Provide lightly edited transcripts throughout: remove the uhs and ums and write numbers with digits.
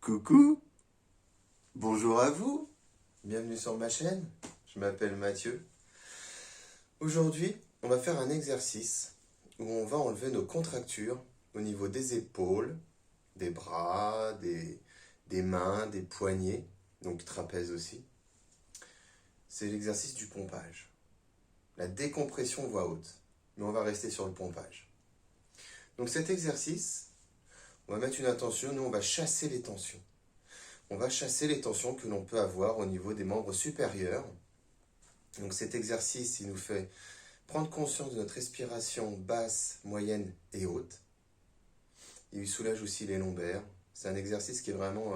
Coucou, bonjour à vous, bienvenue sur ma chaîne, je m'appelle Mathieu. Aujourd'hui, on va faire un exercice où on va enlever nos contractures au niveau des épaules, des bras, des mains, des poignets, donc trapèze aussi. C'est l'exercice du pompage, la décompression voix haute, mais on va rester sur le pompage. Donc cet exercice, on va mettre une intention, nous on va chasser les tensions. On va chasser les tensions que l'on peut avoir au niveau des membres supérieurs. Donc cet exercice, il nous fait prendre conscience de notre respiration basse, moyenne et haute. Il lui soulage aussi les lombaires. C'est un exercice qui est vraiment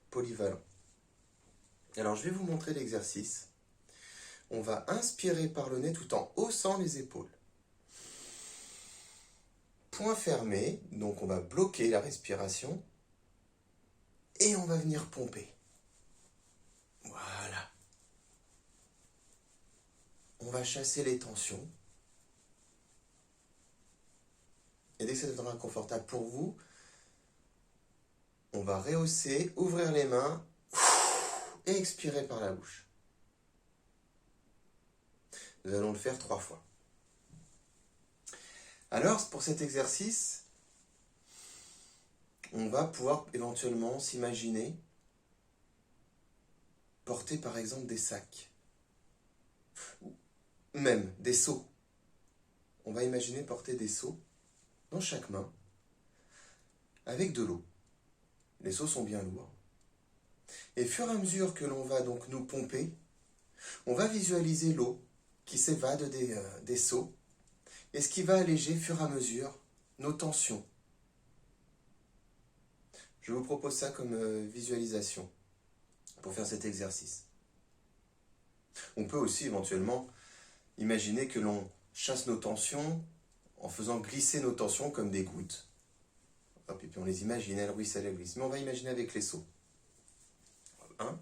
polyvalent. Alors je vais vous montrer l'exercice. On va inspirer par le nez tout en haussant les épaules. Poing fermé, donc on va bloquer la respiration. Et on va venir pomper. Voilà. On va chasser les tensions. Et dès que ça deviendra confortable pour vous, on va rehausser, ouvrir les mains et expirer par la bouche. Nous allons le faire 3 fois. Alors, pour cet exercice, on va pouvoir éventuellement s'imaginer porter par exemple des sacs, ou même des seaux. On va imaginer porter des seaux dans chaque main avec de l'eau. Les seaux sont bien lourds. Et au fur et à mesure que l'on va donc nous pomper, on va visualiser l'eau qui s'évade des seaux, et ce qui va alléger au fur et à mesure nos tensions. Je vous propose ça comme visualisation pour faire cet exercice. On peut aussi éventuellement imaginer que l'on chasse nos tensions en faisant glisser nos tensions comme des gouttes. Hop, et puis on les imagine, elles ruissellent, elles glissent. Mais on va imaginer avec les seaux. Hein?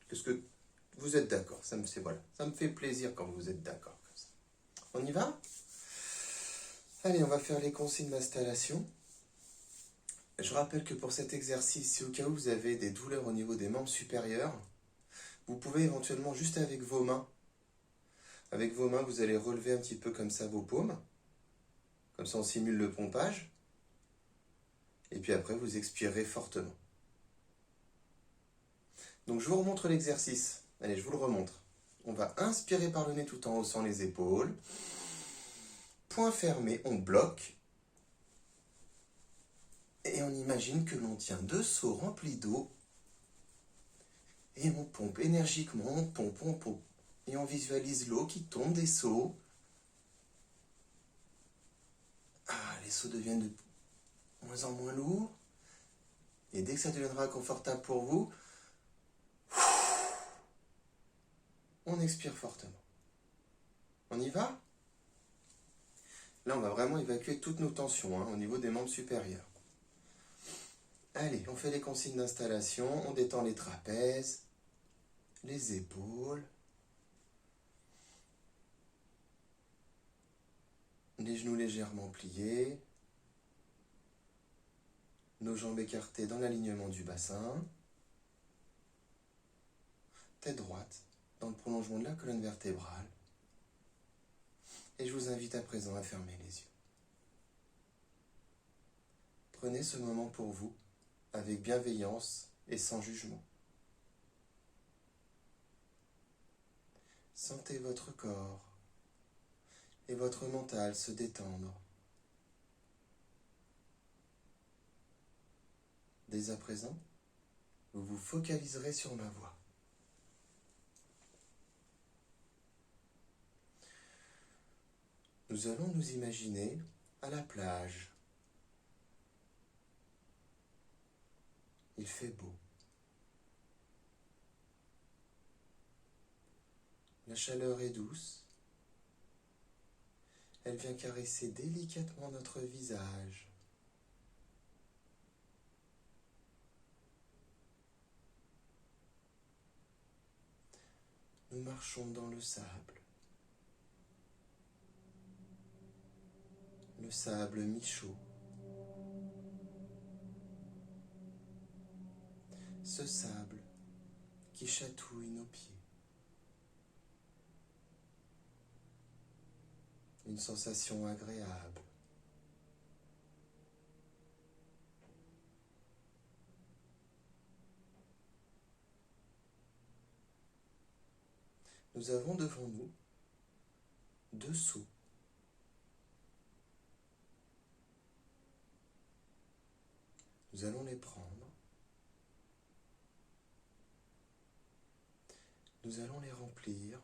Est-ce que vous êtes d'accord? Ça me fait plaisir quand vous êtes d'accord. On y va? Allez, on va faire les consignes d'installation. Je rappelle que pour cet exercice, si au cas où vous avez des douleurs au niveau des membres supérieurs, vous pouvez éventuellement juste avec vos mains, vous allez relever un petit peu comme ça vos paumes. Comme ça, on simule le pompage. Et puis après, vous expirez fortement. Donc, je vous remontre l'exercice. Allez, je vous le remontre. On va inspirer par le nez tout en haussant les épaules. Poing fermé, on bloque. Et on imagine que l'on tient 2 seaux remplis d'eau. Et on pompe énergiquement, on pompe. Et on visualise l'eau qui tombe des seaux. Ah, les seaux deviennent de moins en moins lourds. Et dès que ça deviendra confortable pour vous, on expire fortement. On y va? Là, on va vraiment évacuer toutes nos tensions au niveau des membres supérieurs. Allez, on fait les consignes d'installation. On détend les trapèzes, les épaules, les genoux légèrement pliés, nos jambes écartées dans l'alignement du bassin, tête droite dans le prolongement de la colonne vertébrale. Et je vous invite à présent à fermer les yeux. Prenez ce moment pour vous, avec bienveillance et sans jugement. Sentez votre corps et votre mental se détendre. Dès à présent, vous vous focaliserez sur ma voix. Nous allons nous imaginer à la plage. Il fait beau. La chaleur est douce. Elle vient caresser délicatement notre visage. Nous marchons dans le sable. Le sable mi-chaud. ce sable qui chatouille nos pieds. Une sensation agréable. Nous avons devant nous 2 seaux. Nous allons les prendre. Nous allons les remplir.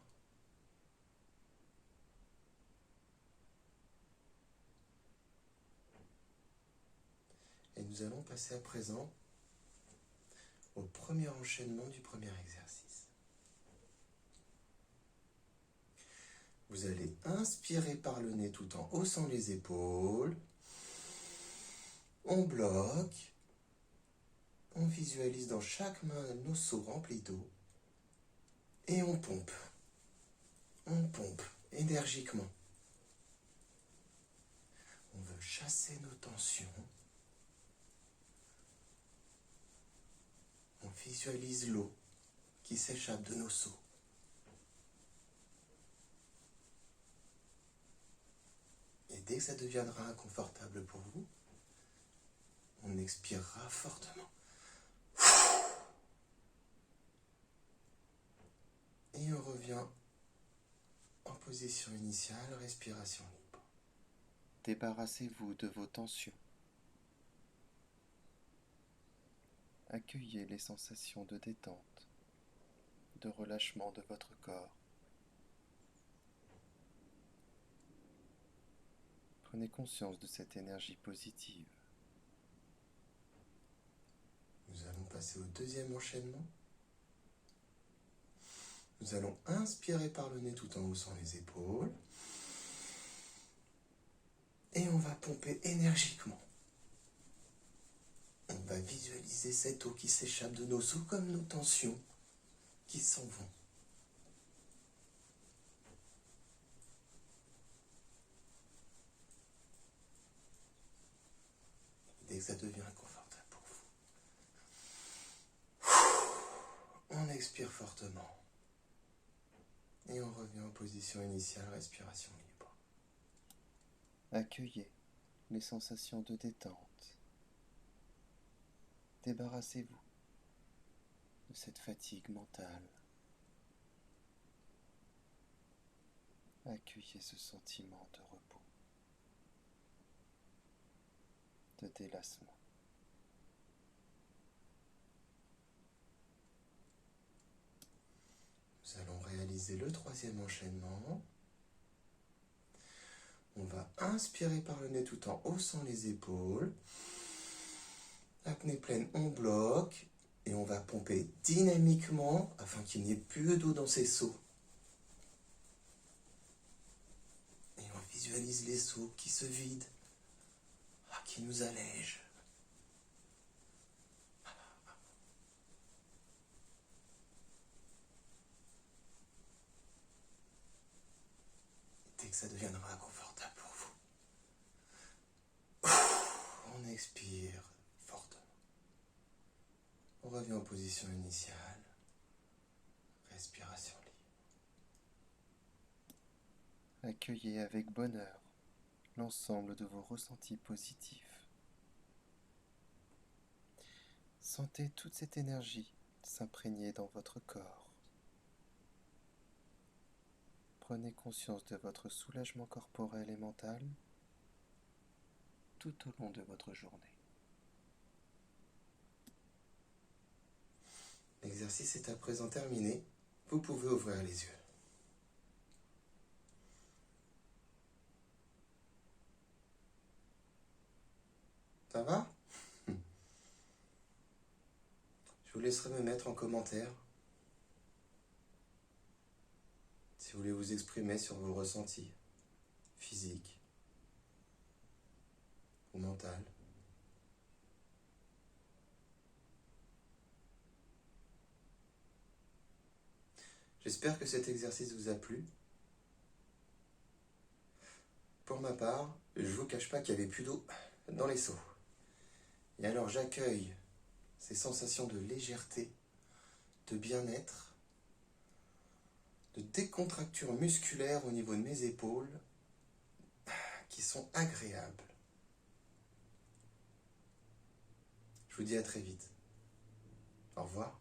Et nous allons passer à présent au premier enchaînement du premier exercice. Vous allez inspirer par le nez tout en haussant les épaules. On bloque. On visualise dans chaque main nos seaux remplis d'eau. Et on pompe. On pompe énergiquement. On veut chasser nos tensions. On visualise l'eau qui s'échappe de nos seaux. Et dès que ça deviendra inconfortable pour vous, on expirera fortement. Et on revient en position initiale, respiration libre. Débarrassez-vous de vos tensions. Accueillez les sensations de détente, de relâchement de votre corps. Prenez conscience de cette énergie positive. Nous allons passer au deuxième enchaînement. Nous allons inspirer par le nez tout en haussant les épaules. Et on va pomper énergiquement. On va visualiser cette eau qui s'échappe de nos os comme nos tensions qui s'en vont. Dès que ça devient inconfortable pour vous, on expire fortement. Et on revient en position initiale, respiration libre. Accueillez les sensations de détente. Débarrassez-vous de cette fatigue mentale. Accueillez ce sentiment de repos, de délassement. Nous allons réaliser le troisième enchaînement. On va inspirer par le nez tout en haussant les épaules. Apnée pleine, on bloque. Et on va pomper dynamiquement afin qu'il n'y ait plus d'eau dans ces seaux. Et on visualise les seaux qui se vident, qui nous allègent. Dès que ça deviendra inconfortable pour vous, on expire fortement. On revient en position initiale, respiration libre. Accueillez avec bonheur l'ensemble de vos ressentis positifs. Sentez toute cette énergie s'imprégner dans votre corps. Prenez conscience de votre soulagement corporel et mental tout au long de votre journée. L'exercice est à présent terminé. Vous pouvez ouvrir les yeux. Ça va? Je vous laisserai me mettre en commentaire si vous voulez vous exprimer sur vos ressentis physiques ou mentaux. J'espère que cet exercice vous a plu. Pour ma part, je ne vous cache pas qu'il n'y avait plus d'eau dans les seaux. Et alors j'accueille ces sensations de légèreté, de bien-être, de décontracture musculaire au niveau de mes épaules qui sont agréables. Je vous dis à très vite. Au revoir.